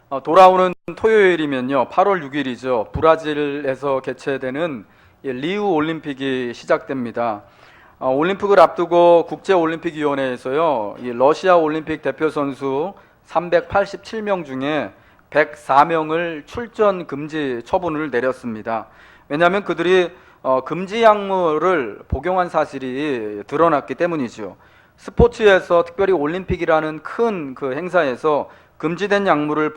돌아오는 토요일이면요, 8월 6일이죠. 브라질에서 개최되는 리우 올림픽이 시작됩니다. 올림픽을 앞두고 국제올림픽위원회에서요, 이 러시아 올림픽 대표 선수 387명 중에 104명을 출전 금지 처분을 내렸습니다. 왜냐하면 그들이 금지 약물을 복용한 사실이 드러났기 때문이죠. 스포츠에서 특별히 올림픽이라는 큰 그 행사에서 금지된 약물을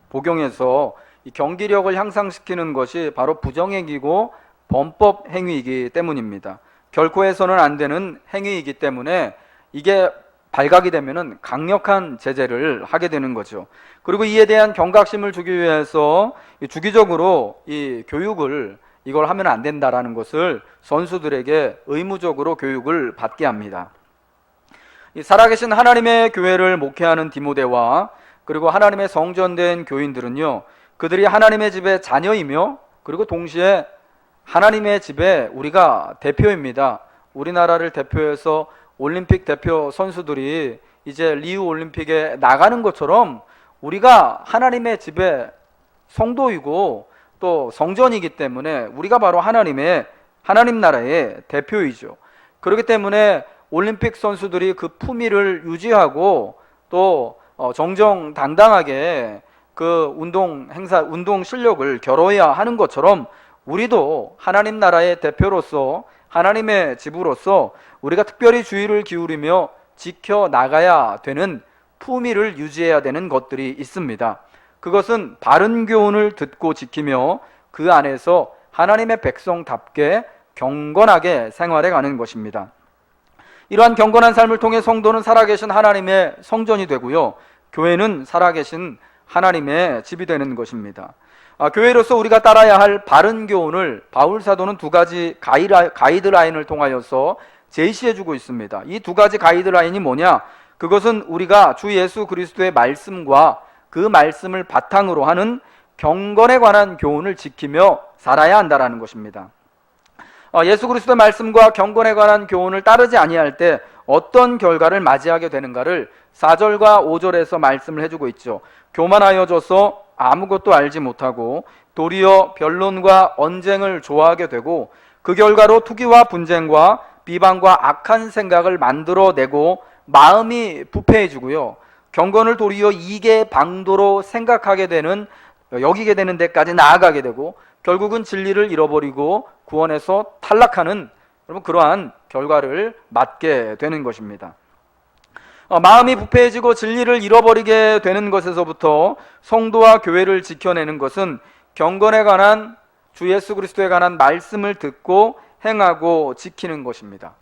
복용해서 이 경기력을 향상시키는 것이 바로 부정행위고 범법 행위이기 때문입니다. 결코 해서는 안 되는 행위이기 때문에 이게 발각이 되면은 강력한 제재를 하게 되는 거죠. 그리고 이에 대한 경각심을 주기 위해서 주기적으로 이 교육을 이걸 하면 안 된다라는 것을 선수들에게 의무적으로 교육을 받게 합니다. 이 살아계신 하나님의 교회를 목회하는 디모데와 그리고 하나님의 성전된 교인들은요, 그들이 하나님의 집의 자녀이며 그리고 동시에 하나님의 집에 우리가 대표입니다. 우리나라를 대표해서 올림픽 대표 선수들이 이제 리우 올림픽에 나가는 것처럼 우리가 하나님의 집의 성도이고 또 성전이기 때문에 우리가 바로 하나님 나라의 대표이죠. 그렇기 때문에 올림픽 선수들이 그 품위를 유지하고 또 정정당당하게 그 운동 실력을 겨뤄야 하는 것처럼 우리도 하나님 나라의 대표로서 하나님의 집으로서 우리가 특별히 주의를 기울이며 지켜나가야 되는 품위를 유지해야 되는 것들이 있습니다. 그것은 바른 교훈을 듣고 지키며 그 안에서 하나님의 백성답게 경건하게 생활해가는 것입니다. 이러한 경건한 삶을 통해 성도는 살아계신 하나님의 성전이 되고요, 교회는 살아계신 하나님의 집이 되는 것입니다. 교회로서 우리가 따라야 할 바른 교훈을 바울 사도는 두 가지 가이드라인을 통하여서 제시해주고 있습니다. 이 두 가지 가이드라인이 뭐냐? 그것은 우리가 주 예수 그리스도의 말씀과 그 말씀을 바탕으로 하는 경건에 관한 교훈을 지키며 살아야 한다는 것입니다. 예수 그리스도의 말씀과 경건에 관한 교훈을 따르지 아니할 때 어떤 결과를 맞이하게 되는가를 4절과 5절에서 말씀을 해주고 있죠. 교만하여져서 아무것도 알지 못하고 도리어 변론과 언쟁을 좋아하게 되고 그 결과로 투기와 분쟁과 비방과 악한 생각을 만들어내고 마음이 부패해지고요, 경건을 도리어 이익의 방도로 여기게 되는 데까지 나아가게 되고 결국은 진리를 잃어버리고 구원에서 탈락하는 그러한 결과를 맞게 되는 것입니다. 마음이 부패해지고 진리를 잃어버리게 되는 것에서부터 성도와 교회를 지켜내는 것은 경건에 관한 주 예수 그리스도에 관한 말씀을 듣고 행하고 지키는 것입니다.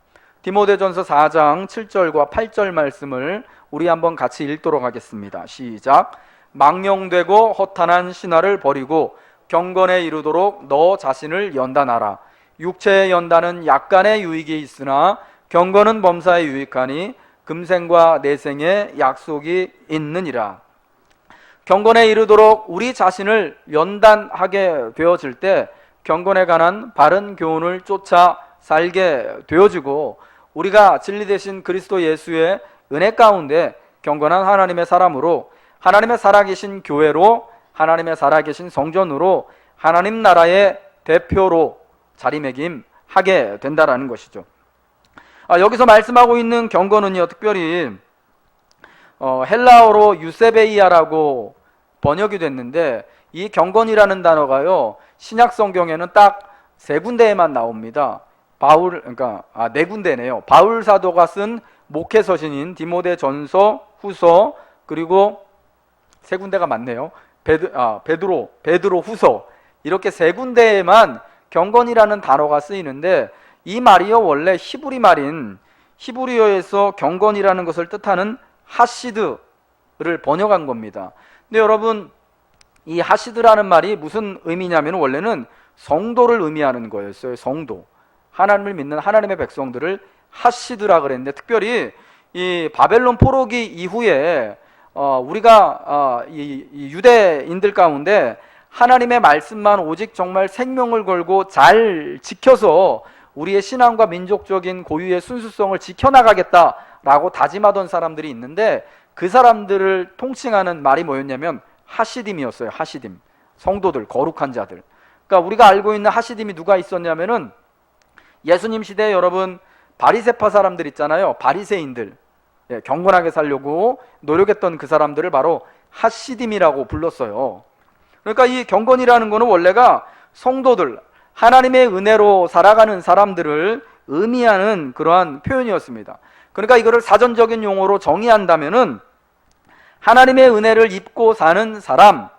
디모데전서 4장 7절과 8절 말씀을 우리 한번 같이 읽도록 하겠습니다. 시작. 망령되고 허탄한 신화를 버리고 경건에 이르도록 너 자신을 연단하라. 육체의 연단은 약간의 유익이 있으나 경건은 범사에 유익하니 금생과 내생에 약속이 있느니라. 경건에 이르도록 우리 자신을 연단하게 되어질 때 경건에 관한 바른 교훈을 쫓아 살게 되어지고 우리가 진리 되신 그리스도 예수의 은혜 가운데 경건한 하나님의 사람으로 하나님의 살아계신 교회로 하나님의 살아계신 성전으로 하나님 나라의 대표로 자리매김하게 된다라는 것이죠. 여기서 말씀하고 있는 경건은요, 특별히 헬라어로 유세베이아라고 번역이 됐는데 이 경건이라는 단어가요, 신약 성경에는 딱 세 군데에만 나옵니다. 네 군데네요. 바울 사도가 쓴 목회 서신인 디모데 전서, 후서, 그리고 세 군데가 맞네요. 베드로 후서, 이렇게 세 군데에만 경건이라는 단어가 쓰이는데 이 말이요, 원래 히브리 말인 히브리어에서 경건이라는 것을 뜻하는 하시드를 번역한 겁니다. 근데 여러분, 이 하시드라는 말이 무슨 의미냐면 원래는 성도를 의미하는 거였어요. 성도, 하나님을 믿는 하나님의 백성들을 하시드라 그랬는데, 특별히 이 바벨론 포로기 이후에 우리가 이 유대인들 가운데 하나님의 말씀만 오직 정말 생명을 걸고 잘 지켜서 우리의 신앙과 민족적인 고유의 순수성을 지켜나가겠다라고 다짐하던 사람들이 있는데 그 사람들을 통칭하는 말이 뭐였냐면 하시딤이었어요. 하시딤. 성도들, 거룩한 자들. 그러니까 우리가 알고 있는 하시딤이 누가 있었냐면은 예수님 시대에 여러분 바리새파 사람들 있잖아요. 바리새인들. 예, 경건하게 살려고 노력했던 그 사람들을 바로 하시딤이라고 불렀어요. 그러니까 이 경건이라는 거는 원래가 성도들, 하나님의 은혜로 살아가는 사람들을 의미하는 그러한 표현이었습니다. 그러니까 이거를 사전적인 용어로 정의한다면은 하나님의 은혜를 입고 사는 사람,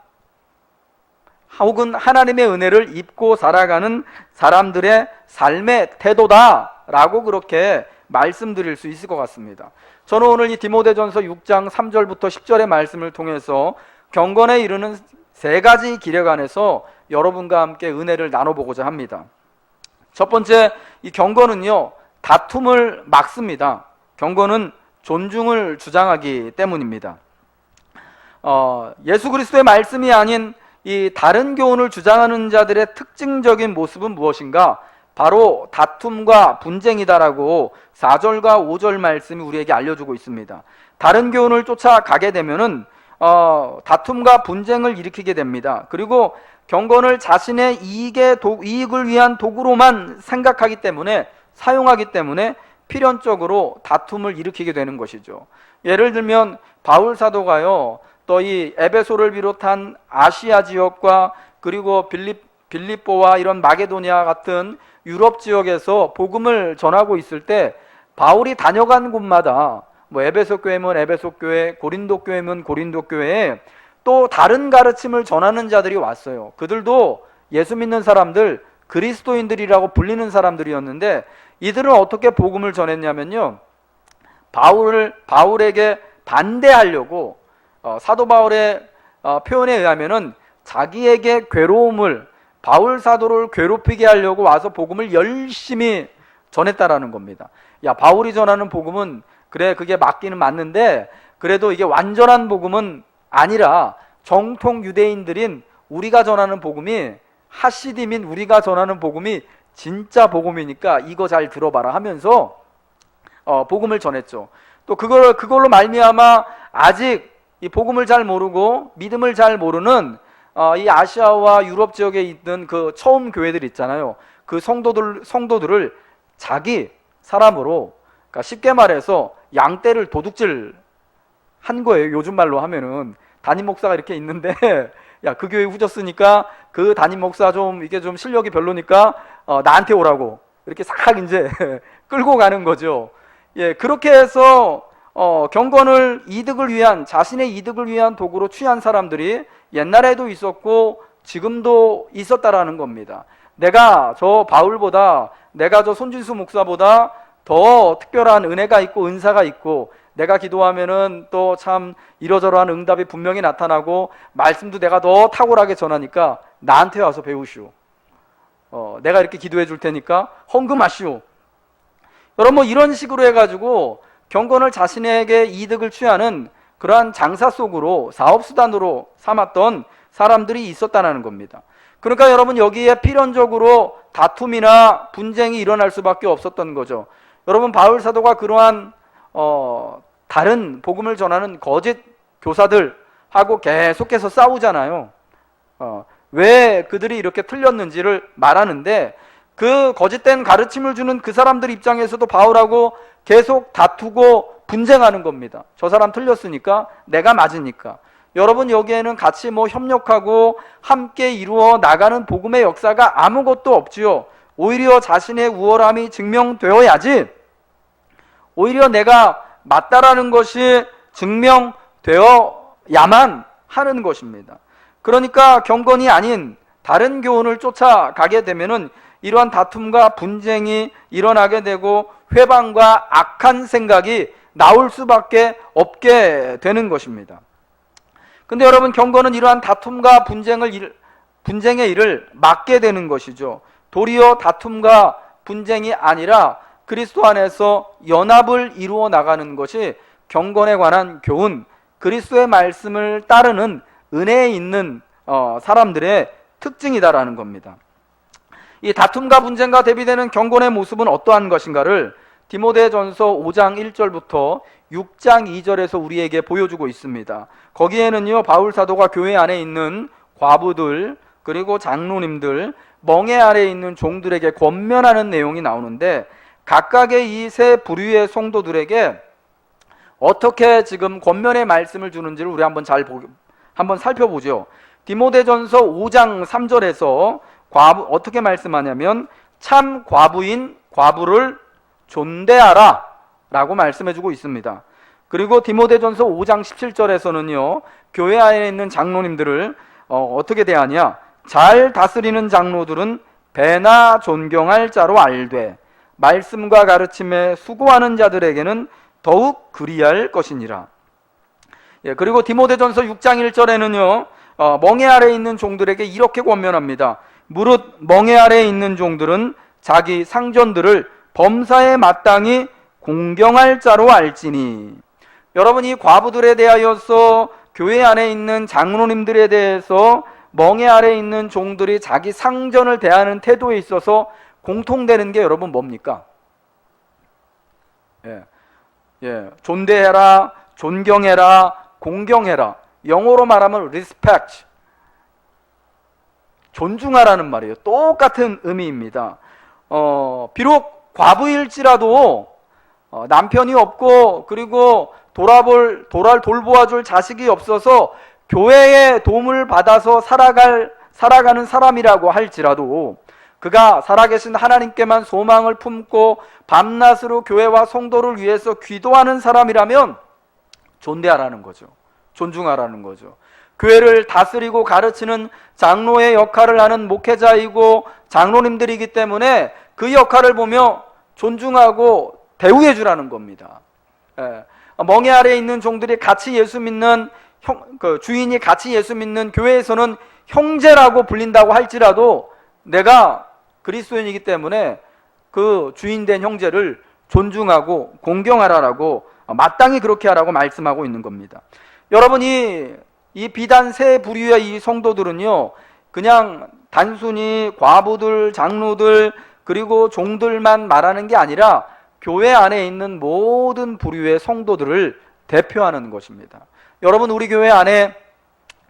혹은 하나님의 은혜를 입고 살아가는 사람들의 삶의 태도다라고 그렇게 말씀드릴 수 있을 것 같습니다. 저는 오늘 이 디모데전서 6장 3절부터 10절의 말씀을 통해서 경건에 이르는 세 가지 길에 관해서 여러분과 함께 은혜를 나눠보고자 합니다. 첫 번째, 이 경건은요, 다툼을 막습니다. 경건은 존중을 주장하기 때문입니다. 예수 그리스도의 말씀이 아닌 이 다른 교훈을 주장하는 자들의 특징적인 모습은 무엇인가? 바로 다툼과 분쟁이다라고 4절과 5절 말씀이 우리에게 알려주고 있습니다. 다른 교훈을 쫓아가게 되면은 다툼과 분쟁을 일으키게 됩니다. 그리고 경건을 자신의 이익을 위한 도구로만 생각하기 때문에, 사용하기 때문에 필연적으로 다툼을 일으키게 되는 것이죠. 예를 들면 바울 사도가요, 또 이 에베소를 비롯한 아시아 지역과 그리고 빌립보와 이런 마게도니아 같은 유럽 지역에서 복음을 전하고 있을 때 바울이 다녀간 곳마다 뭐 에베소 교회면 에베소 교회, 고린도 교회면 고린도 교회에 또 다른 가르침을 전하는 자들이 왔어요. 그들도 예수 믿는 사람들, 그리스도인들이라고 불리는 사람들이었는데 이들은 어떻게 복음을 전했냐면요, 바울에게 반대하려고 사도 바울의 표현에 의하면은 자기에게 괴로움을, 바울 사도를 괴롭히게 하려고 와서 복음을 열심히 전했다라는 겁니다. 야, 바울이 전하는 복음은 그래, 그게 맞기는 맞는데 그래도 이게 완전한 복음은 아니라 정통 유대인들인 우리가 전하는 복음이, 하시딤인 우리가 전하는 복음이 진짜 복음이니까 이거 잘 들어봐라 하면서 복음을 전했죠. 또 그걸로 말미암아 아직 이 복음을 잘 모르고 믿음을 잘 모르는 이 아시아와 유럽 지역에 있는 그 처음 교회들 있잖아요. 그 성도들을 자기 사람으로, 그러니까 쉽게 말해서 양떼를 도둑질 한 거예요. 요즘 말로 하면은 담임 목사가 이렇게 있는데 야, 그 교회 후졌으니까 그 담임 목사 이게 좀 실력이 별로니까 나한테 오라고 이렇게 싹 이제 끌고 가는 거죠. 예, 그렇게 해서 경건을 자신의 이득을 위한 도구로 취한 사람들이 옛날에도 있었고 지금도 있었다라는 겁니다. 내가 저 바울보다, 내가 저 손진수 목사보다 더 특별한 은혜가 있고 은사가 있고, 내가 기도하면은 또 참 이러저러한 응답이 분명히 나타나고 말씀도 내가 더 탁월하게 전하니까 나한테 와서 배우시오. 내가 이렇게 기도해 줄 테니까 헌금하시오. 여러분, 뭐 이런 식으로 해가지고 경건을 자신에게 이득을 취하는 그러한 장사 속으로, 사업수단으로 삼았던 사람들이 있었다는 겁니다. 그러니까 여러분, 여기에 필연적으로 다툼이나 분쟁이 일어날 수밖에 없었던 거죠. 여러분, 바울 사도가 그러한 다른 복음을 전하는 거짓 교사들하고 계속해서 싸우잖아요. 왜 그들이 이렇게 틀렸는지를 말하는데, 그 거짓된 가르침을 주는 그 사람들 입장에서도 바울하고 계속 다투고 분쟁하는 겁니다. 저 사람 틀렸으니까, 내가 맞으니까. 여러분, 여기에는 같이 협력하고 함께 이루어 나가는 복음의 역사가 아무것도 없지요. 오히려 자신의 우월함이 증명되어야지, 오히려 내가 맞다라는 것이 증명되어야만 하는 것입니다. 그러니까 경건이 아닌 다른 교훈을 쫓아가게 되면은 이러한 다툼과 분쟁이 일어나게 되고 회방과 악한 생각이 나올 수밖에 없게 되는 것입니다. 근데 여러분, 경건은 이러한 다툼과 분쟁의 일을 막게 되는 것이죠. 도리어 다툼과 분쟁이 아니라 그리스도 안에서 연합을 이루어 나가는 것이 경건에 관한 교훈, 그리스도의 말씀을 따르는 은혜에 있는 사람들의 특징이다라는 겁니다. 이 다툼과 분쟁과 대비되는 경건의 모습은 어떠한 것인가를 디모데전서 5장 1절부터 6장 2절에서 우리에게 보여주고 있습니다. 거기에는요, 바울 사도가 교회 안에 있는 과부들 그리고 장로님들, 멍에 아래에 있는 종들에게 권면하는 내용이 나오는데, 각각의 이 세 부류의 성도들에게 어떻게 지금 권면의 말씀을 주는지를 우리 한번 살펴보죠. 디모데전서 5장 3절에서 어떻게 말씀하냐면, 참 과부인 과부를 존대하라 라고 말씀해주고 있습니다. 그리고 디모데전서 5장 17절에서는요, 교회 안에 있는 장로님들을 어떻게 대하냐, 잘 다스리는 장로들은 배나 존경할 자로 알되 말씀과 가르침에 수고하는 자들에게는 더욱 그리할 것이니라. 그리고 디모데전서 6장 1절에는요, 멍에 아래에 있는 종들에게 이렇게 권면합니다. 무릇 멍에 아래에 있는 종들은 자기 상전들을 범사에 마땅히 공경할 자로 알지니. 여러분, 이 과부들에 대하여서 교회 안에 있는 장로님들에 대해서 멍에 아래에 있는 종들이 자기 상전을 대하는 태도에 있어서 공통되는 게 여러분 뭡니까? 존대해라, 존경해라, 공경해라. 영어로 말하면 respect, 존중하라는 말이에요. 똑같은 의미입니다. 비록 과부일지라도 남편이 없고 그리고 돌보아줄 자식이 없어서 교회의 도움을 받아서 살아가는 사람이라고 할지라도, 그가 살아계신 하나님께만 소망을 품고 밤낮으로 교회와 성도를 위해서 기도하는 사람이라면 존대하라는 거죠. 존중하라는 거죠. 교회를 다스리고 가르치는 장로의 역할을 하는 목회자이고 장로님들이기 때문에 그 역할을 보며 존중하고 대우해 주라는 겁니다. 멍에 아래에 있는 종들이 같이 예수 믿는 주인이 같이 예수 믿는 교회에서는 형제라고 불린다고 할지라도 내가 그리스도인이기 때문에 그 주인된 형제를 존중하고 공경하라라고, 마땅히 그렇게 하라고 말씀하고 있는 겁니다. 여러분이 이 비단 세 부류의 이 성도들은요, 그냥 단순히 과부들, 장로들 그리고 종들만 말하는 게 아니라 교회 안에 있는 모든 부류의 성도들을 대표하는 것입니다. 여러분, 우리 교회 안에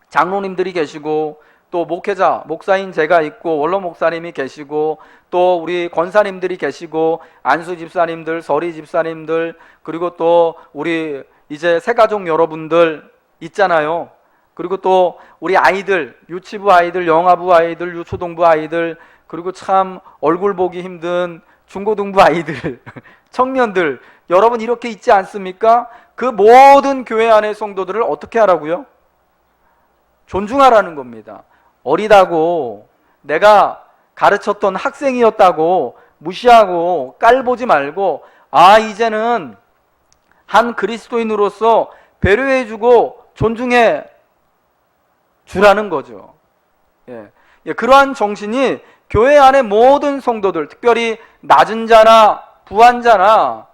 장로님들이 계시고 또 목사인 제가 있고 원로 목사님이 계시고 또 우리 권사님들이 계시고 안수 집사님들, 서리 집사님들, 그리고 또 우리 이제 새가족 여러분들 있잖아요. 그리고 또 우리 아이들, 유치부 아이들, 영아부 아이들, 유초동부 아이들, 그리고 참 얼굴 보기 힘든 중고등부 아이들, 청년들, 여러분 이렇게 있지 않습니까? 그 모든 교회 안의 성도들을 어떻게 하라고요? 존중하라는 겁니다. 어리다고, 내가 가르쳤던 학생이었다고 무시하고 깔보지 말고, 이제는 한 그리스도인으로서 배려해주고 존중해 주라는 거죠. 그러한 정신이 교회 안의 모든 성도들, 특별히 낮은 자나 부한 자나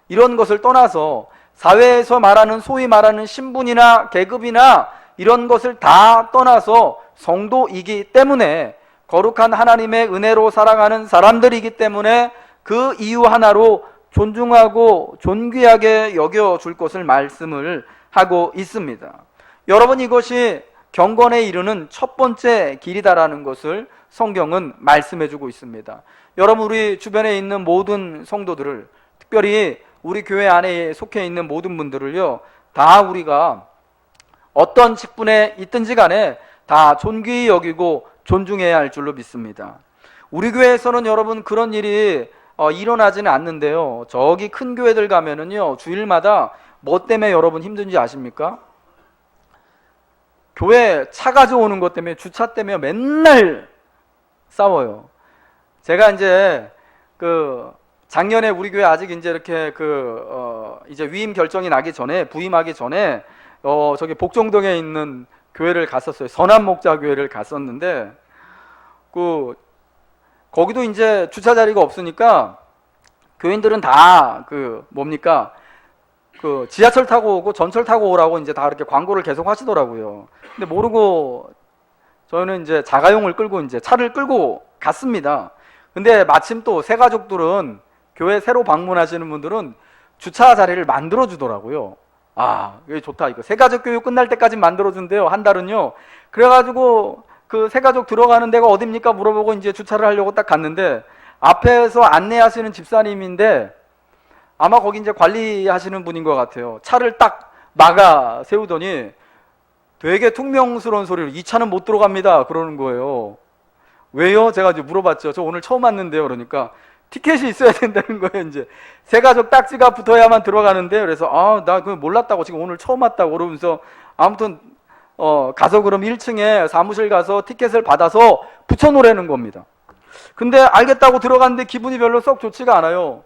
이런 것을 떠나서 사회에서 소위 말하는 신분이나 계급이나 이런 것을 다 떠나서 성도이기 때문에, 거룩한 하나님의 은혜로 살아가는 사람들이기 때문에 그 이유 하나로 존중하고 존귀하게 여겨줄 것을 말씀을 하고 있습니다. 여러분, 이것이 경건에 이르는 첫 번째 길이다라는 것을 성경은 말씀해주고 있습니다. 여러분, 우리 주변에 있는 모든 성도들을, 특별히 우리 교회 안에 속해 있는 모든 분들을요, 다 우리가 어떤 직분에 있든지 간에 다 존귀히 여기고 존중해야 할 줄로 믿습니다. 우리 교회에서는 여러분 그런 일이 일어나지는 않는데요, 저기 큰 교회들 가면은요, 주일마다 뭐 때문에 여러분 힘든지 아십니까? 교회 차 가져오는 것 때문에, 주차 때문에 맨날 싸워요. 제가 이제 작년에 우리 교회 아직 이제 이렇게 이제 위임 결정이 나기 전에, 부임하기 전에 저기 복정동에 있는 교회를 갔었어요. 선한 목자 교회를 갔었는데, 거기도 이제 주차 자리가 없으니까 교인들은 다 지하철 타고 오고 전철 타고 오라고 이제 다 이렇게 광고를 계속 하시더라고요. 근데 모르고 저희는 이제 자가용을 끌고 이제 차를 끌고 갔습니다. 근데 마침 또 새 가족들은 교회 새로 방문하시는 분들은 주차 자리를 만들어 주더라고요. 아, 이거 좋다. 이거 새가족 교육 끝날 때까지 만들어 준대요. 한 달은요. 그래가지고 그 새가족 들어가는 데가 어딥니까 물어보고 이제 주차를 하려고 딱 갔는데, 앞에서 안내하시는 집사님인데 아마 거기 이제 관리하시는 분인 것 같아요. 차를 딱 막아 세우더니 되게 퉁명스러운 소리로 이 차는 못 들어갑니다 그러는 거예요. 왜요? 제가 이제 물어봤죠. 저 오늘 처음 왔는데요. 그러니까 티켓이 있어야 된다는 거예요. 이제 새가족 딱지가 붙어야만 들어가는데, 그래서 나 그거 몰랐다고, 지금 오늘 처음 왔다고 그러면서, 아무튼 가서 그럼 1층에 사무실 가서 티켓을 받아서 붙여놓으라는 겁니다. 근데 알겠다고 들어갔는데 기분이 별로 썩 좋지가 않아요.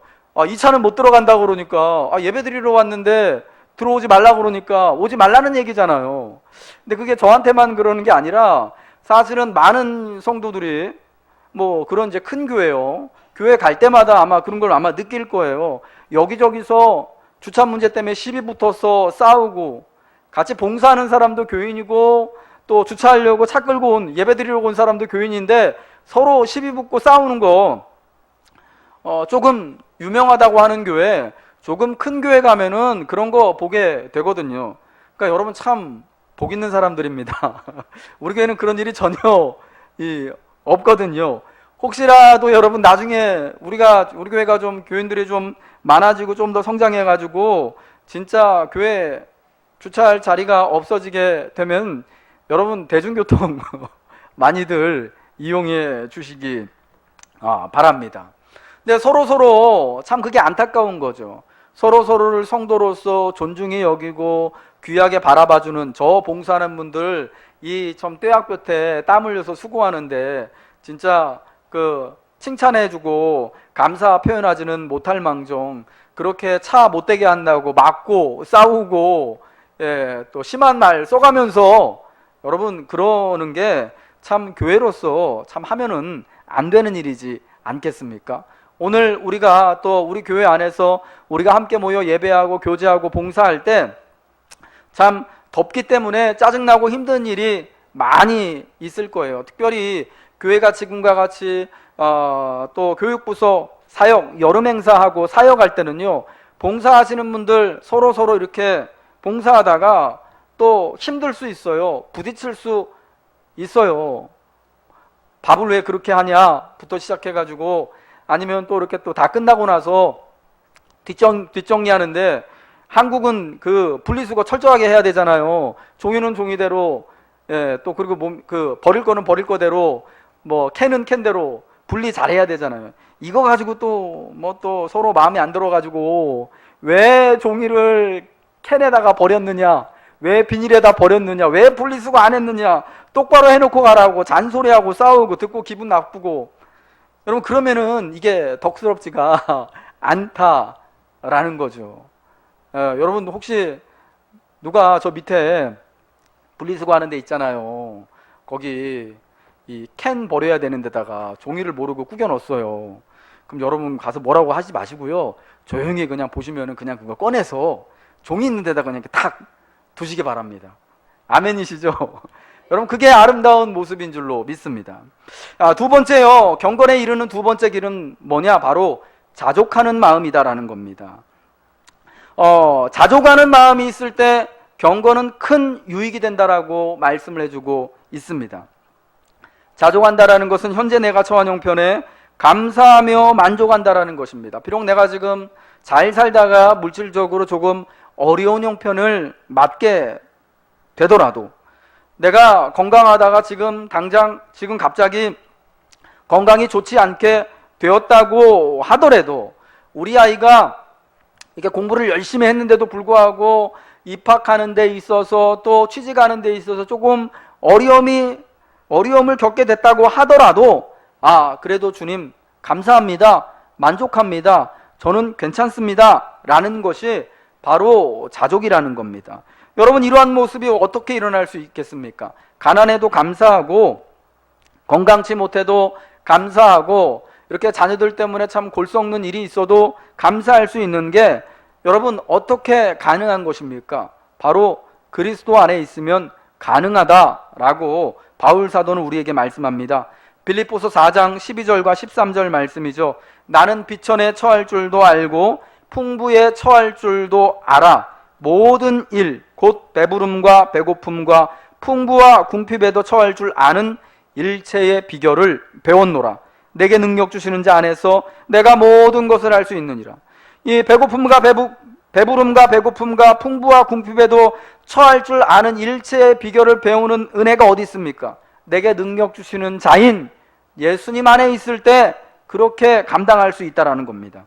이 차는 못 들어간다고 그러니까, 예배 드리러 왔는데 들어오지 말라고 그러니까 오지 말라는 얘기잖아요. 근데 그게 저한테만 그러는 게 아니라 사실은 많은 성도들이 뭐 그런 이제 큰 교회요. 교회 갈 때마다 아마 그런 걸 아마 느낄 거예요. 여기저기서 주차 문제 때문에 시비 붙어서 싸우고, 같이 봉사하는 사람도 교인이고 또 주차하려고 차 끌고 온, 예배 드리려고 온 사람도 교인인데 서로 시비 붙고 싸우는 거, 조금 유명하다고 하는 교회, 조금 큰 교회 가면은 그런 거 보게 되거든요. 그러니까 여러분 참 복 있는 사람들입니다. 우리 교회는 그런 일이 전혀 없거든요. 혹시라도 여러분 나중에 우리 교회가 좀 교인들이 좀 많아지고 좀 더 성장해가지고 진짜 교회 주차할 자리가 없어지게 되면 여러분 대중교통 많이들 이용해 주시기 바랍니다. 근데 서로 참 그게 안타까운 거죠. 서로를 성도로서 존중히 여기고 귀하게 바라봐주는 저 봉사하는 분들, 이 참 떼약볕에 땀 흘려서 수고하는데 진짜 그 칭찬해주고 감사 표현하지는 못할 망정 그렇게 차 못되게 한다고 맞고 싸우고, 또 심한 말 써가면서 여러분 그러는 게 참 교회로서 참 하면은 안 되는 일이지 않겠습니까? 오늘 우리가 또 우리 교회 안에서 우리가 함께 모여 예배하고 교제하고 봉사할 때 참 덥기 때문에 짜증나고 힘든 일이 많이 있을 거예요. 특별히 교회가 지금과 같이 또 교육부서 사역, 여름 행사하고 사역할 때는요, 봉사하시는 분들 서로 이렇게 봉사하다가 또 힘들 수 있어요. 부딪힐 수 있어요. 밥을 왜 그렇게 하냐부터 시작해가지고, 아니면 또 이렇게 또 다 끝나고 나서 뒷정리하는데, 한국은 그 분리수거 철저하게 해야 되잖아요. 종이는 종이대로, 또 그리고 버릴 거는 버릴 거대로, 뭐 캔은 캔대로 분리 잘해야 되잖아요. 이거 가지고 또 또 서로 마음에 안 들어가지고 왜 종이를 캔에다가 버렸느냐, 왜 비닐에다 버렸느냐, 왜 분리수거 안 했느냐, 똑바로 해놓고 가라고 잔소리하고 싸우고 듣고 기분 나쁘고, 여러분 그러면은 이게 덕스럽지가 않다라는 거죠. 여러분 혹시 누가 저 밑에 분리수거 하는 데 있잖아요. 거기 이 캔 버려야 되는 데다가 종이를 모르고 구겨 넣었어요. 그럼 여러분 가서 뭐라고 하지 마시고요. 조용히 그냥 보시면은 그냥 그거 꺼내서 종이 있는 데다가 그냥 이렇게 탁 두시기 바랍니다. 아멘이시죠? 여러분 그게 아름다운 모습인 줄로 믿습니다. 두 번째요. 경건에 이르는 두 번째 길은 뭐냐? 바로 자족하는 마음이다라는 겁니다. 자족하는 마음이 있을 때 경건은 큰 유익이 된다라고 말씀을 해주고 있습니다. 자족한다라는 것은 현재 내가 처한 형편에 감사하며 만족한다라는 것입니다. 비록 내가 지금 잘 살다가 물질적으로 조금 어려운 형편을 맞게 되더라도, 내가 건강하다가 지금 갑자기 건강이 좋지 않게 되었다고 하더라도, 우리 아이가 이렇게 공부를 열심히 했는데도 불구하고 입학하는 데 있어서 또 취직하는 데 있어서 조금 어려움을 겪게 됐다고 하더라도, 그래도 주님 감사합니다, 만족합니다, 저는 괜찮습니다 라는 것이 바로 자족이라는 겁니다. 여러분 이러한 모습이 어떻게 일어날 수 있겠습니까? 가난해도 감사하고 건강치 못해도 감사하고, 이렇게 자녀들 때문에 참 골 썩는 일이 있어도 감사할 수 있는 게 여러분 어떻게 가능한 것입니까? 바로 그리스도 안에 있으면 가능하다라고 바울 사도는 우리에게 말씀합니다. 빌립보서 4장 12절과 13절 말씀이죠. 나는 비천에 처할 줄도 알고 풍부에 처할 줄도 알아. 모든 일, 곧 배부름과 배고픔과 풍부와 궁핍에도 처할 줄 아는 일체의 비결을 배웠노라. 내게 능력 주시는 자 안에서 내가 모든 것을 할 수 있느니라. 이 배고픔과 배부름과 배고픔과 풍부와 궁핍에도 처할 줄 아는 일체의 비결을 배우는 은혜가 어디 있습니까? 내게 능력 주시는 자인 예수님 안에 있을 때 그렇게 감당할 수 있다라는 겁니다.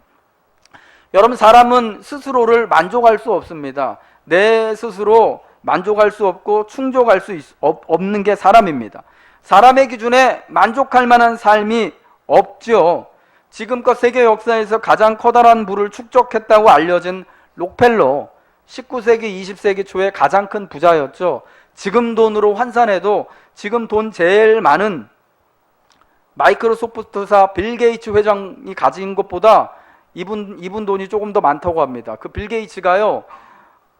여러분, 사람은 스스로를 만족할 수 없습니다. 내 스스로 만족할 수 없고 충족할 수 없는 게 사람입니다. 사람의 기준에 만족할 만한 삶이 없죠. 지금껏 세계 역사에서 가장 커다란 부를 축적했다고 알려진 록펠러, 19세기, 20세기 초에 가장 큰 부자였죠. 지금 돈으로 환산해도 지금 돈 제일 많은 마이크로소프트사 빌 게이츠 회장이 가진 것보다 이분 돈이 조금 더 많다고 합니다. 그 빌 게이츠가요,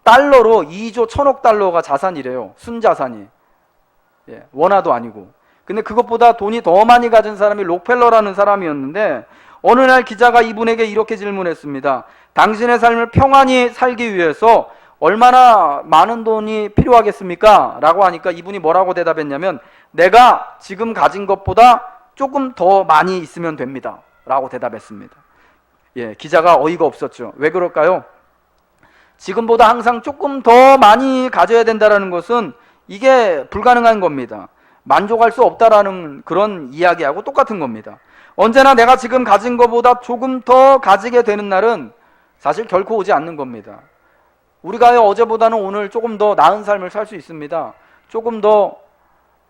달러로 2조 1,000억 달러가 자산이래요. 순자산이. 예, 원화도 아니고. 근데 그것보다 돈이 더 많이 가진 사람이 록펠러라는 사람이었는데, 어느 날 기자가 이분에게 이렇게 질문했습니다. 당신의 삶을 평안히 살기 위해서 얼마나 많은 돈이 필요하겠습니까? 라고 하니까 이분이 뭐라고 대답했냐면, 내가 지금 가진 것보다 조금 더 많이 있으면 됩니다. 라고 대답했습니다. 예, 기자가 어이가 없었죠. 왜 그럴까요? 지금보다 항상 조금 더 많이 가져야 된다는 것은 이게 불가능한 겁니다. 만족할 수 없다라는 그런 이야기하고 똑같은 겁니다. 언제나 내가 지금 가진 것보다 조금 더 가지게 되는 날은 사실 결코 오지 않는 겁니다. 우리가 어제보다는 오늘 조금 더 나은 삶을 살 수 있습니다. 조금 더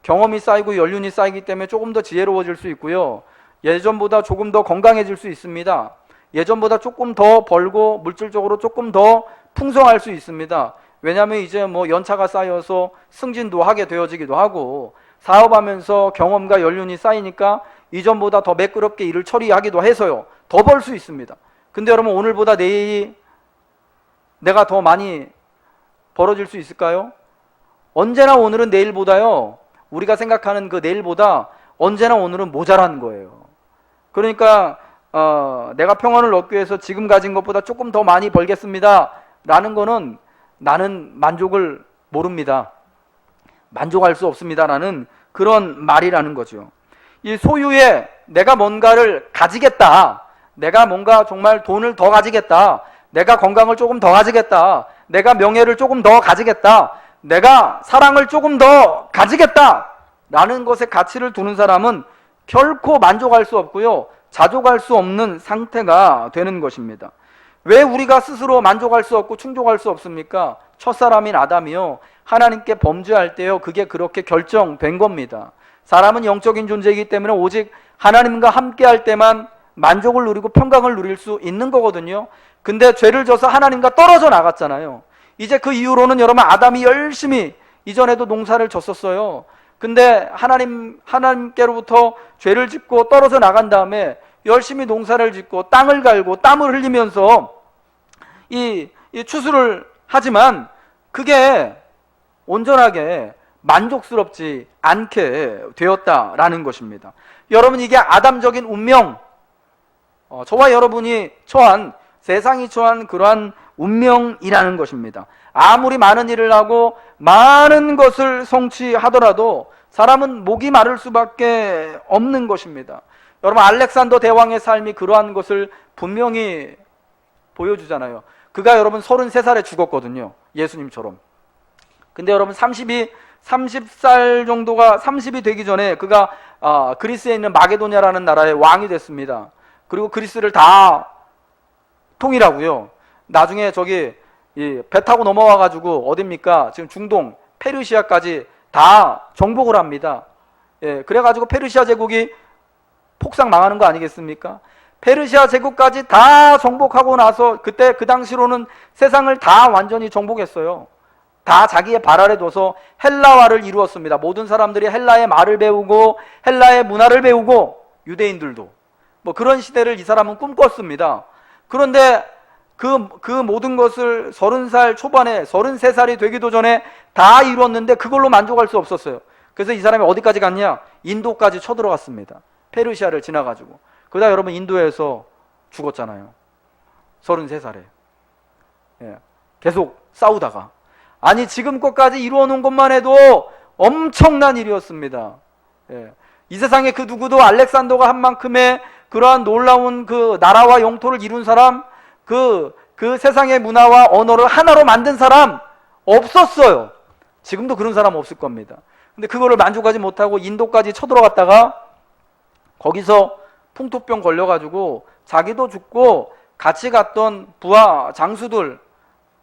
경험이 쌓이고 연륜이 쌓이기 때문에 조금 더 지혜로워질 수 있고요. 예전보다 조금 더 건강해질 수 있습니다. 예전보다 조금 더 벌고 물질적으로 조금 더 풍성할 수 있습니다. 왜냐하면 이제 뭐 연차가 쌓여서 승진도 하게 되어지기도 하고, 사업하면서 경험과 연륜이 쌓이니까 이전보다 더 매끄럽게 일을 처리하기도 해서요, 더 벌 수 있습니다. 근데 여러분, 오늘보다 내일이 내가 더 많이 벌어질 수 있을까요? 언제나 오늘은 내일보다요, 우리가 생각하는 그 내일보다 언제나 오늘은 모자란 거예요. 그러니까 내가 평안을 얻기 위해서 지금 가진 것보다 조금 더 많이 벌겠습니다 라는 거는 나는 만족을 모릅니다. 만족할 수 없습니다 라는 그런 말이라는 거죠. 이 소유에 내가 뭔가를 가지겠다, 내가 뭔가 정말 돈을 더 가지겠다, 내가 건강을 조금 더 가지겠다, 내가 명예를 조금 더 가지겠다, 내가 사랑을 조금 더 가지겠다 라는 것에 가치를 두는 사람은 결코 만족할 수 없고요, 자족할 수 없는 상태가 되는 것입니다. 왜 우리가 스스로 만족할 수 없고 충족할 수 없습니까? 첫사람인 아담이요, 하나님께 범죄할 때요, 그게 그렇게 결정된 겁니다. 사람은 영적인 존재이기 때문에 오직 하나님과 함께 할 때만 만족을 누리고 평강을 누릴 수 있는 거거든요. 근데 죄를 져서 하나님과 떨어져 나갔잖아요. 이제 그 이후로는 여러분, 아담이 열심히 이전에도 농사를 졌었어요. 근데 하나님께로부터 죄를 짓고 떨어져 나간 다음에 열심히 농사를 짓고 땅을 갈고 땀을 흘리면서 이 추수를 하지만 그게 온전하게 만족스럽지 않게 되었다라는 것입니다. 여러분, 이게 아담적인 운명, 저와 여러분이 처한, 세상이 처한 그러한 운명이라는 것입니다. 아무리 많은 일을 하고 많은 것을 성취하더라도 사람은 목이 마를 수밖에 없는 것입니다. 여러분, 알렉산더 대왕의 삶이 그러한 것을 분명히 보여주잖아요. 그가 여러분 33살에 죽었거든요. 예수님처럼. 근데 여러분 30살 정도가 30이 되기 전에 그가 그리스에 있는 마게도냐라는 나라의 왕이 됐습니다. 그리고 그리스를 다 통일하고요. 나중에 배 타고 넘어와 가지고 어딥니까? 지금 중동 페르시아까지 다 정복을 합니다. 예, 그래 가지고 페르시아 제국이 폭삭 망하는 거 아니겠습니까? 페르시아 제국까지 다 정복하고 나서 그때 그 당시로는 세상을 다 완전히 정복했어요. 다 자기의 발 아래 둬서 헬라화를 이루었습니다. 모든 사람들이 헬라의 말을 배우고 헬라의 문화를 배우고, 유대인들도 뭐 그런 시대를 이 사람은 꿈꿨습니다. 그런데 그 모든 것을 30살 초반에 33살이 되기도 전에 다 이루었는데 그걸로 만족할 수 없었어요. 그래서 이 사람이 어디까지 갔냐? 인도까지 쳐들어갔습니다. 페르시아를 지나가지고. 그러다 여러분 인도에서 죽었잖아요. 33살에. 예. 계속 싸우다가. 아니 지금껏까지 이루어놓은 것만 해도 엄청난 일이었습니다. 예. 이 세상에 그 누구도 알렉산더가 한 만큼의 그러한 놀라운 그 나라와 영토를 이룬 사람, 그 세상의 문화와 언어를 하나로 만든 사람 없었어요. 지금도 그런 사람 없을 겁니다. 근데 그거를 만족하지 못하고 인도까지 쳐들어갔다가 거기서 풍토병 걸려가지고 자기도 죽고 같이 갔던 부하 장수들,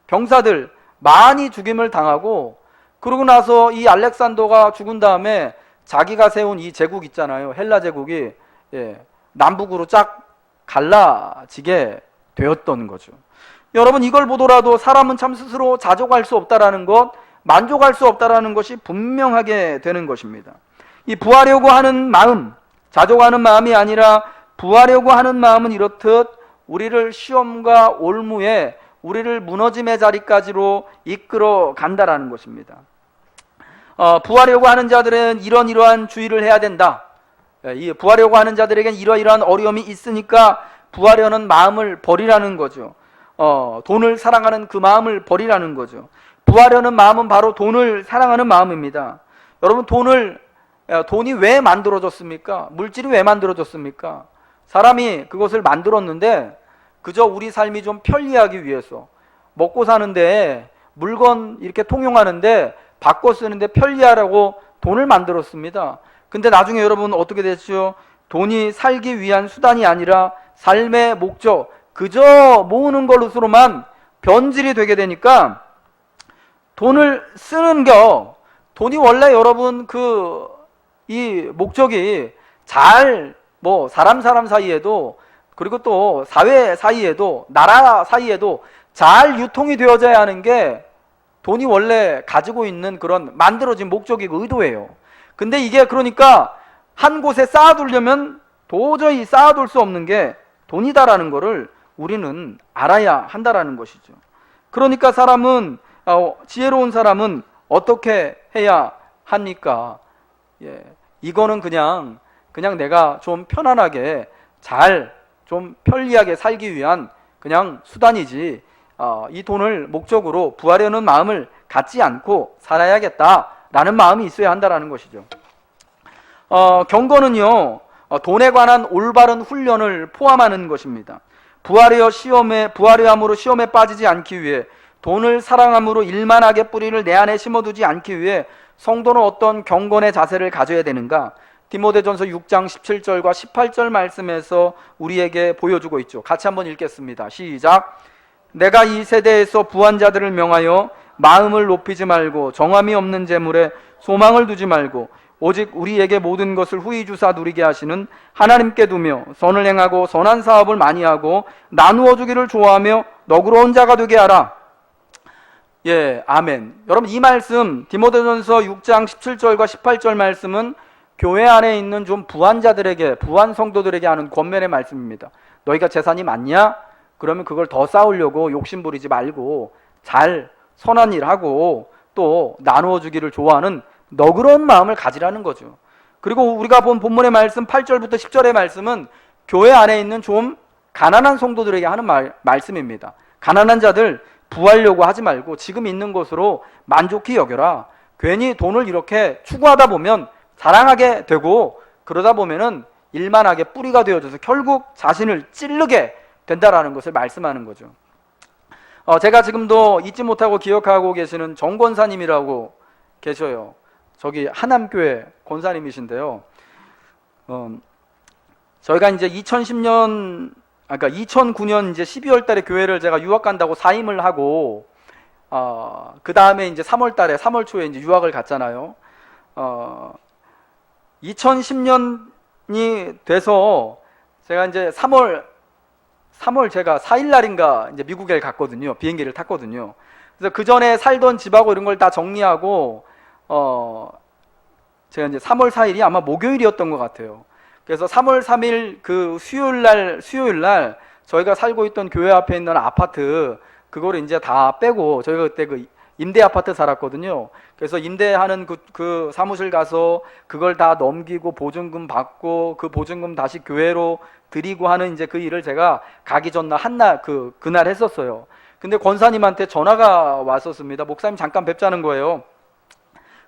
병사들 많이 죽임을 당하고, 그러고 나서 이 알렉산더가 죽은 다음에 자기가 세운 이 제국 있잖아요. 헬라 제국이 남북으로 쫙 갈라지게 되었던 거죠. 여러분 이걸 보더라도 사람은 참 스스로 자족할 수 없다라는 것, 만족할 수 없다라는 것이 분명하게 되는 것입니다. 이 부하려고 하는 마음, 자족하는 마음이 아니라 부하려고 하는 마음은 이렇듯 우리를 시험과 올무에, 우리를 무너짐의 자리까지로 이끌어 간다라는 것입니다. 부하려고 하는 자들은 이러한 주의를 해야 된다. 이 부하려고 하는 자들에겐 이러이러한 어려움이 있으니까 부하려는 마음을 버리라는 거죠. 돈을 사랑하는 그 마음을 버리라는 거죠. 부하려는 마음은 바로 돈을 사랑하는 마음입니다. 여러분 돈이 왜 만들어졌습니까? 물질이 왜 만들어졌습니까? 사람이 그것을 만들었는데 그저 우리 삶이 좀 편리하기 위해서, 먹고 사는데 물건 이렇게 통용하는데 바꿔 쓰는데 편리하라고 돈을 만들었습니다. 근데 나중에 여러분 어떻게 됐죠? 돈이 살기 위한 수단이 아니라 삶의 목적, 그저 모으는 것으로만 변질이 되게 되니까 돈을 쓰는 돈이 원래 여러분 이 목적이 잘 사람 사이에도, 그리고 또 사회 사이에도, 나라 사이에도 잘 유통이 되어져야 하는 게 돈이 원래 가지고 있는 그런 만들어진 목적이고 의도예요. 근데 이게 그러니까 한 곳에 쌓아두려면 도저히 쌓아둘 수 없는 게 돈이다라는 거를 우리는 알아야 한다라는 것이죠. 그러니까 지혜로운 사람은 어떻게 해야 합니까? 이거는 그냥 내가 좀 편안하게 좀 편리하게 살기 위한 그냥 수단이지, 이 돈을 목적으로 부하려는 마음을 갖지 않고 살아야겠다라는 마음이 있어야 한다라는 것이죠. 경건은요, 돈에 관한 올바른 훈련을 포함하는 것입니다. 부하려 함으로 시험에 빠지지 않기 위해, 돈을 사랑함으로 일만하게 뿌리를 내 안에 심어두지 않기 위해 성도는 어떤 경건의 자세를 가져야 되는가? 디모데전서 6장 17절과 18절 말씀에서 우리에게 보여주고 있죠. 같이 한번 읽겠습니다. 시작. 내가 이 세대에서 부한 자들을 명하여 마음을 높이지 말고 정함이 없는 재물에 소망을 두지 말고 오직 우리에게 모든 것을 후히 주사 누리게 하시는 하나님께 두며 선을 행하고 선한 사업을 많이 하고 나누어 주기를 좋아하며 너그러운 자가 되게 하라. 아멘. 여러분 이 말씀 디모데전서 6장 17절과 18절 말씀은 교회 안에 있는 좀 부한 자들에게, 부한 성도들에게 하는 권면의 말씀입니다. 너희가 재산이 많냐? 그러면 그걸 더 쌓으려고 욕심 부리지 말고 잘 선한 일 하고 또 나누어 주기를 좋아하는 너그러운 마음을 가지라는 거죠. 그리고 우리가 본 본문의 말씀 8절부터 10절의 말씀은 교회 안에 있는 좀 가난한 성도들에게 하는 말씀입니다. 가난한 자들 부하려고 하지 말고 지금 있는 것으로 만족히 여겨라. 괜히 돈을 이렇게 추구하다 보면 자랑하게 되고 그러다 보면은 일만하게 뿌리가 되어져서 결국 자신을 찌르게 된다라는 것을 말씀하는 거죠. 제가 지금도 잊지 못하고 기억하고 계시는 정 권사님이라고 계셔요. 저기 하남교회 권사님이신데요. 저희가 이제 2009년 이제 12월 달에 교회를 제가 유학 간다고 사임을 하고, 그 다음에 이제 3월 초에 이제 유학을 갔잖아요. 2010년이 돼서 제가 이제 3월 제가 4일 날인가 이제 미국에 갔거든요. 비행기를 탔거든요. 그래서 그 전에 살던 집하고 이런 걸 다 정리하고, 제가 이제 3월 4일이 아마 목요일이었던 것 같아요. 그래서 3월 3일 그 수요일 날 저희가 살고 있던 교회 앞에 있는 아파트, 그거를 이제 다 빼고, 저희가 그때 그 임대 아파트 살았거든요. 그래서 임대하는 그 사무실 가서 그걸 다 넘기고 보증금 받고 그 보증금 다시 교회로 드리고 하는 이제 그 일을 제가 가기 전날 한날 그날 했었어요. 근데 권사님한테 전화가 왔었습니다. 목사님 잠깐 뵙자는 거예요.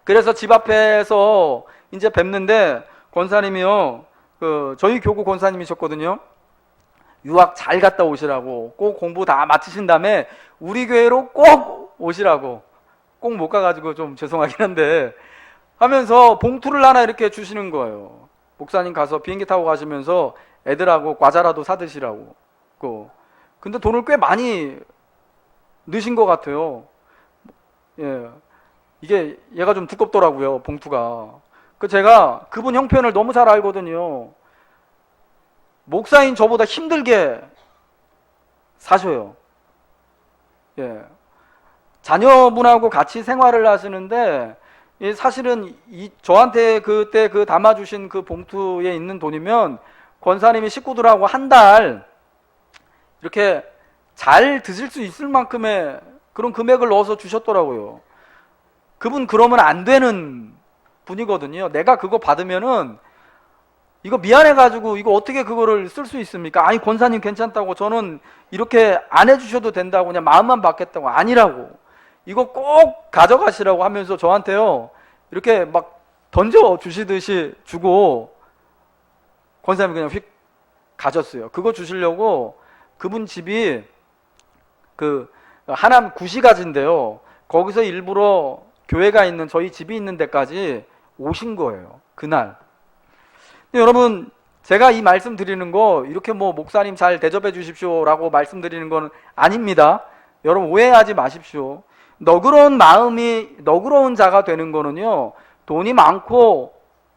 그래서 집 앞에서 이제 뵙는데 권사님이요, 저희 교구 권사님이셨거든요. 유학 잘 갔다 오시라고, 꼭 공부 다 마치신 다음에 우리 교회로 꼭 오시라고, 꼭 못 가가지고 좀 죄송하긴 한데 하면서 봉투를 하나 이렇게 주시는 거예요. 목사님 가서 비행기 타고 가시면서 애들하고 과자라도 사드시라고. 근데 돈을 꽤 많이 넣으신 것 같아요. 예, 이게 얘가 좀 두껍더라고요, 봉투가. 제가 그분 형편을 너무 잘 알거든요. 목사인 저보다 힘들게 사셔요. 예. 자녀분하고 같이 생활을 하시는데, 사실은 저한테 그때 담아주신 그 봉투에 있는 돈이면 권사님이 식구들하고 한 달 이렇게 잘 드실 수 있을 만큼의 그런 금액을 넣어서 주셨더라고요. 그분 그러면 안 되는 분이거든요. 내가 그거 받으면은 이거 미안해가지고 이거 어떻게 그거를 쓸 수 있습니까? 아니 권사님 괜찮다고, 저는 이렇게 안 해주셔도 된다고, 그냥 마음만 받겠다고. 아니라고, 이거 꼭 가져가시라고 하면서 저한테요 이렇게 막 던져 주시듯이 주고 권사님이 그냥 휙 가졌어요. 그거 주시려고 그분 집이 하남 구시가지인데요, 거기서 일부러 교회가 있는 저희 집이 있는 데까지 오신 거예요, 그날. 여러분, 제가 이 말씀 드리는 거 이렇게 뭐 목사님 잘 대접해 주십시오 라고 말씀드리는 건 아닙니다. 여러분 오해하지 마십시오. 너그러운 마음이 너그러운 자가 되는 거는요, 돈이 많고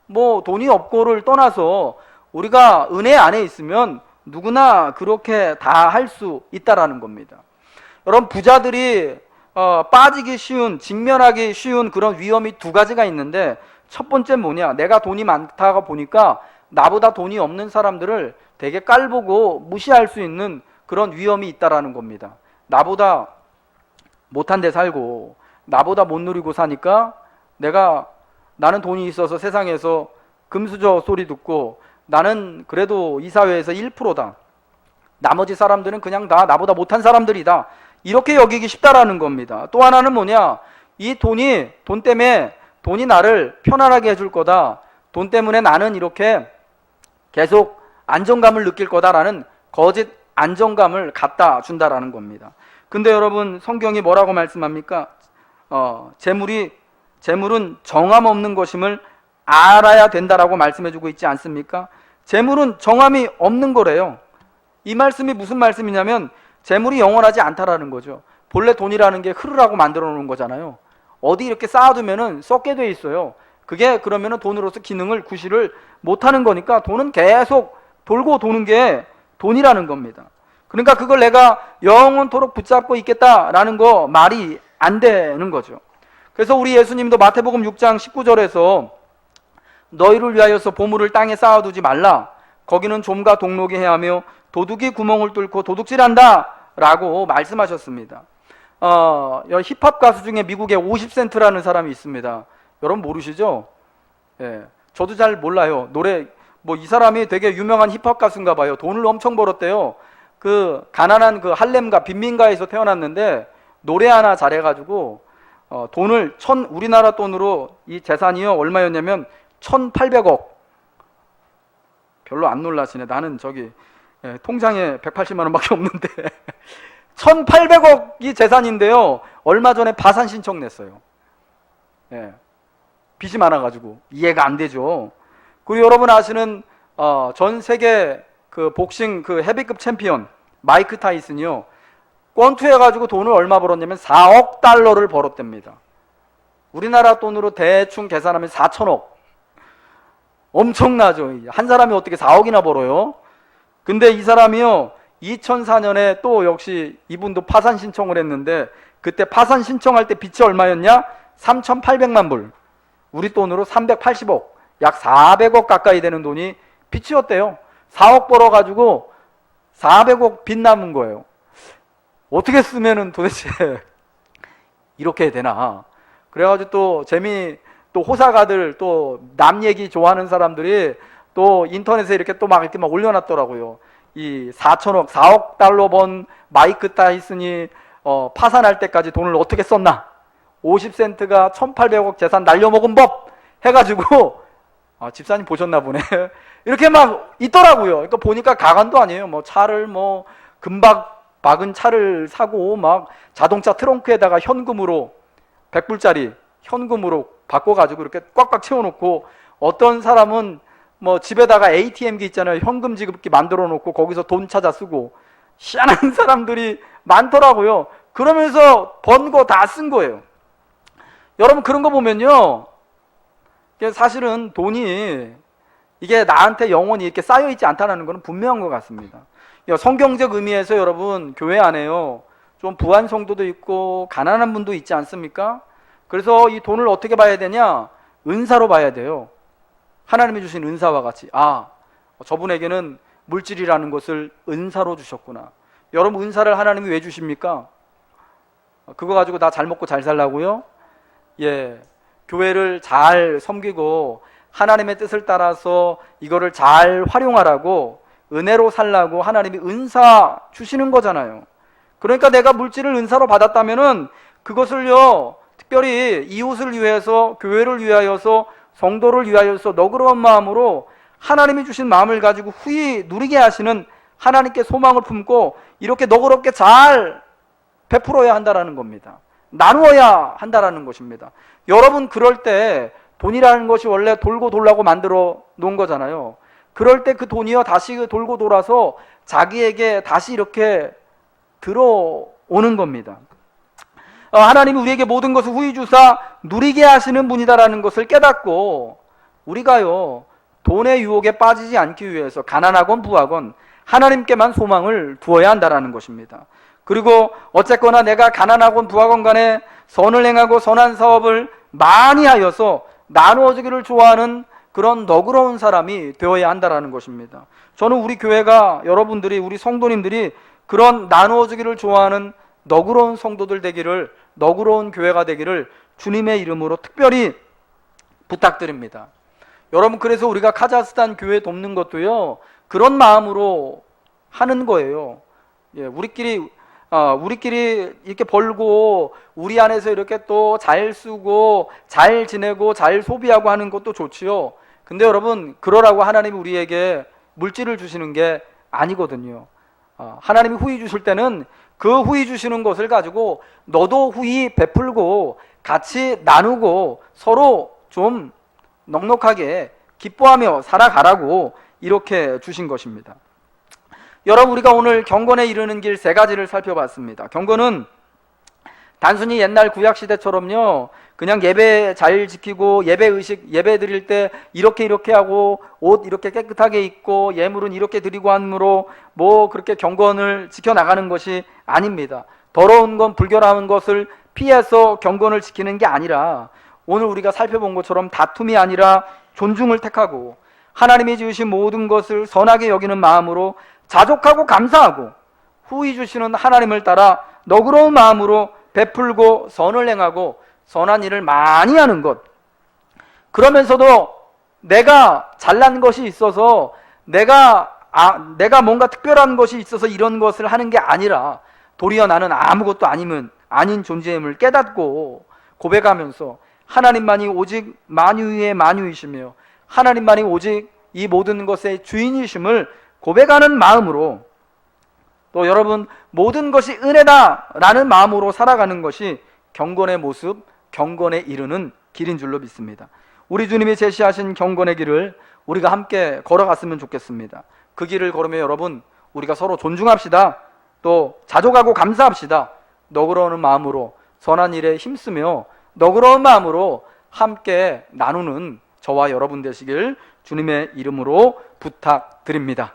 뭐 돈이 없고를 떠나서 우리가 은혜 안에 있으면 누구나 그렇게 다 할 수 있다라는 겁니다. 여러분, 부자들이 빠지기 쉬운, 직면하기 쉬운 그런 위험이 두 가지가 있는데, 첫 번째 뭐냐, 내가 돈이 많다가 보니까 나보다 돈이 없는 사람들을 되게 깔보고 무시할 수 있는 그런 위험이 있다라는 겁니다. 나보다 못한 데 살고 나보다 못 누리고 사니까 나는 돈이 있어서 세상에서 금수저 소리 듣고, 나는 그래도 이 사회에서 1%다, 나머지 사람들은 그냥 다 나보다 못한 사람들이다, 이렇게 여기기 쉽다라는 겁니다. 또 하나는 뭐냐, 돈 때문에 돈이 나를 편안하게 해줄 거다, 돈 때문에 나는 이렇게 계속 안정감을 느낄 거다라는 거짓 안정감을 갖다 준다라는 겁니다. 근데 여러분, 성경이 뭐라고 말씀합니까? 재물은 정함 없는 것임을 알아야 된다라고 말씀해주고 있지 않습니까? 재물은 정함이 없는 거래요. 이 말씀이 무슨 말씀이냐면 재물이 영원하지 않다라는 거죠. 본래 돈이라는 게 흐르라고 만들어 놓은 거잖아요. 어디 이렇게 쌓아두면은 썩게 돼 있어요. 그게 그러면은 돈으로서 기능을 구실을 못하는 거니까 돈은 계속 돌고 도는 게 돈이라는 겁니다. 그러니까 그걸 내가 영원토록 붙잡고 있겠다라는 거 말이 안 되는 거죠. 그래서 우리 예수님도 마태복음 6장 19절에서 너희를 위하여서 보물을 땅에 쌓아두지 말라, 거기는 좀과 동록이 해하며 도둑이 구멍을 뚫고 도둑질한다 라고 말씀하셨습니다. 힙합 가수 중에 미국에 50센트라는 사람이 있습니다. 여러분 모르시죠? 예, 저도 잘 몰라요. 이 사람이 되게 유명한 힙합 가수인가 봐요. 돈을 엄청 벌었대요. 가난한 할렘가 빈민가에서 태어났는데 노래 하나 잘해가지고 돈을 우리나라 돈으로 이 재산이요 얼마였냐면 1,800억. 별로 안 놀라시네. 나는 통장에 180만 원밖에 없는데 1,800억이 재산인데요, 얼마 전에 파산 신청 냈어요. 예, 빚이 많아가지고 이해가 안 되죠. 그리고 여러분 아시는 전 세계 복싱 헤비급 챔피언 마이크 타이슨이요, 권투해가지고 돈을 얼마 벌었냐면 4억 달러를 벌었답니다. 우리나라 돈으로 대충 계산하면 4천억. 엄청나죠. 한 사람이 어떻게 4억이나 벌어요? 근데 이 사람이요, 2004년에 또 역시 이분도 파산 신청을 했는데, 그때 파산 신청할 때 빚이 얼마였냐? 3,800만 불. 우리 돈으로 380억. 약 400억 가까이 되는 돈이 빚이었대요. 4억 벌어가지고 400억 빚 남은 거예요. 어떻게 쓰면은 도대체 이렇게 해야 되나. 그래가지고 또 호사가들, 또 남 얘기 좋아하는 사람들이 또 인터넷에 이렇게 또 막 이렇게 막 올려놨더라고요. 이 4천억, 4억 달러 번 마이크 타이슨이 파산할 때까지 돈을 어떻게 썼나? 50센트가 1,800억 재산 날려먹은 법 해가지고 집사님 보셨나 보네. 이렇게 막 있더라고요. 그러니까 보니까 가관도 아니에요. 뭐 차를 뭐 금박 박은 차를 사고 막 자동차 트렁크에다가 현금으로 100불짜리 현금으로 바꿔가지고 이렇게 꽉꽉 채워놓고, 어떤 사람은 뭐 집에다가 ATM기 있잖아요. 현금 지급기 만들어 놓고 거기서 돈 찾아 쓰고, 희한한 사람들이 많더라고요. 그러면서 번 거 다 쓴 거예요. 여러분, 그런 거 보면요, 사실은 돈이 이게 나한테 영원히 이렇게 쌓여있지 않다는 것은 분명한 것 같습니다. 성경적 의미에서 여러분, 교회 안에요, 좀 부한 성도도 있고 가난한 분도 있지 않습니까? 그래서 이 돈을 어떻게 봐야 되냐? 은사로 봐야 돼요. 하나님이 주신 은사와 같이, 저분에게는 물질이라는 것을 은사로 주셨구나. 여러분, 은사를 하나님이 왜 주십니까? 그거 가지고 나 잘 먹고 잘 살라고요? 예, 교회를 잘 섬기고 하나님의 뜻을 따라서 이거를 잘 활용하라고, 은혜로 살라고 하나님이 은사 주시는 거잖아요. 그러니까 내가 물질을 은사로 받았다면은 그것을요, 특별히 이웃을 위해서, 교회를 위하여서, 성도를 위하여서 너그러운 마음으로 하나님이 주신 마음을 가지고 후히 누리게 하시는 하나님께 소망을 품고 이렇게 너그럽게 잘 베풀어야 한다는 겁니다. 나누어야 한다는 것입니다. 여러분, 그럴 때 돈이라는 것이 원래 돌고 돌라고 만들어 놓은 거잖아요. 그럴 때 그 돈이요, 다시 돌고 돌아서 자기에게 다시 이렇게 들어오는 겁니다. 하나님이 우리에게 모든 것을 후히 주사 누리게 하시는 분이다라는 것을 깨닫고, 우리가요, 돈의 유혹에 빠지지 않기 위해서 가난하건 부하건 하나님께만 소망을 두어야 한다는 것입니다. 그리고 어쨌거나 내가 가난하건 부하건 간에 선을 행하고 선한 사업을 많이 하여서 나누어주기를 좋아하는 그런 너그러운 사람이 되어야 한다는 것입니다. 저는 우리 교회가, 여러분들이, 우리 성도님들이 그런 나누어주기를 좋아하는 너그러운 성도들 되기를, 너그러운 교회가 되기를 주님의 이름으로 특별히 부탁드립니다. 여러분, 그래서 우리가 카자흐스탄 교회 돕는 것도요, 그런 마음으로 하는 거예요. 예, 우리끼리 이렇게 벌고 우리 안에서 이렇게 또 잘 쓰고 잘 지내고 잘 소비하고 하는 것도 좋지요. 근데 여러분, 그러라고 하나님이 우리에게 물질을 주시는 게 아니거든요. 하나님이 후히 주실 때는 그 후히 주시는 것을 가지고 너도 후히 베풀고 같이 나누고 서로 좀 넉넉하게 기뻐하며 살아가라고 이렇게 주신 것입니다. 여러분, 우리가 오늘 경건에 이르는 길 3가지를 살펴봤습니다. 경건은 단순히 옛날 구약시대처럼요, 그냥 예배 잘 지키고 예배의식, 예배 드릴 때 이렇게 하고 옷 이렇게 깨끗하게 입고 예물은 이렇게 드리고 함으로 뭐 그렇게 경건을 지켜나가는 것이 아닙니다. 더러운 건, 불결한 것을 피해서 경건을 지키는 게 아니라, 오늘 우리가 살펴본 것처럼 다툼이 아니라 존중을 택하고 하나님이 지으신 모든 것을 선하게 여기는 마음으로 자족하고 감사하고 후히 주시는 하나님을 따라 너그러운 마음으로 베풀고 선을 행하고 선한 일을 많이 하는 것. 그러면서도 내가 잘난 것이 있어서 내가 뭔가 특별한 것이 있어서 이런 것을 하는 게 아니라 도리어 나는 아무것도 아닌 존재임을 깨닫고 고백하면서 하나님만이 오직 만유의 만유이시며 하나님만이 오직 이 모든 것의 주인이심을 고백하는 마음으로, 또 여러분, 모든 것이 은혜다라는 마음으로 살아가는 것이 경건의 모습, 경건에 이르는 길인 줄로 믿습니다. 우리 주님이 제시하신 경건의 길을 우리가 함께 걸어갔으면 좋겠습니다. 그 길을 걸으며 여러분, 우리가 서로 존중합시다. 또 자족하고 감사합시다. 너그러운 마음으로 선한 일에 힘쓰며 너그러운 마음으로 함께 나누는 저와 여러분 되시길 주님의 이름으로 부탁드립니다.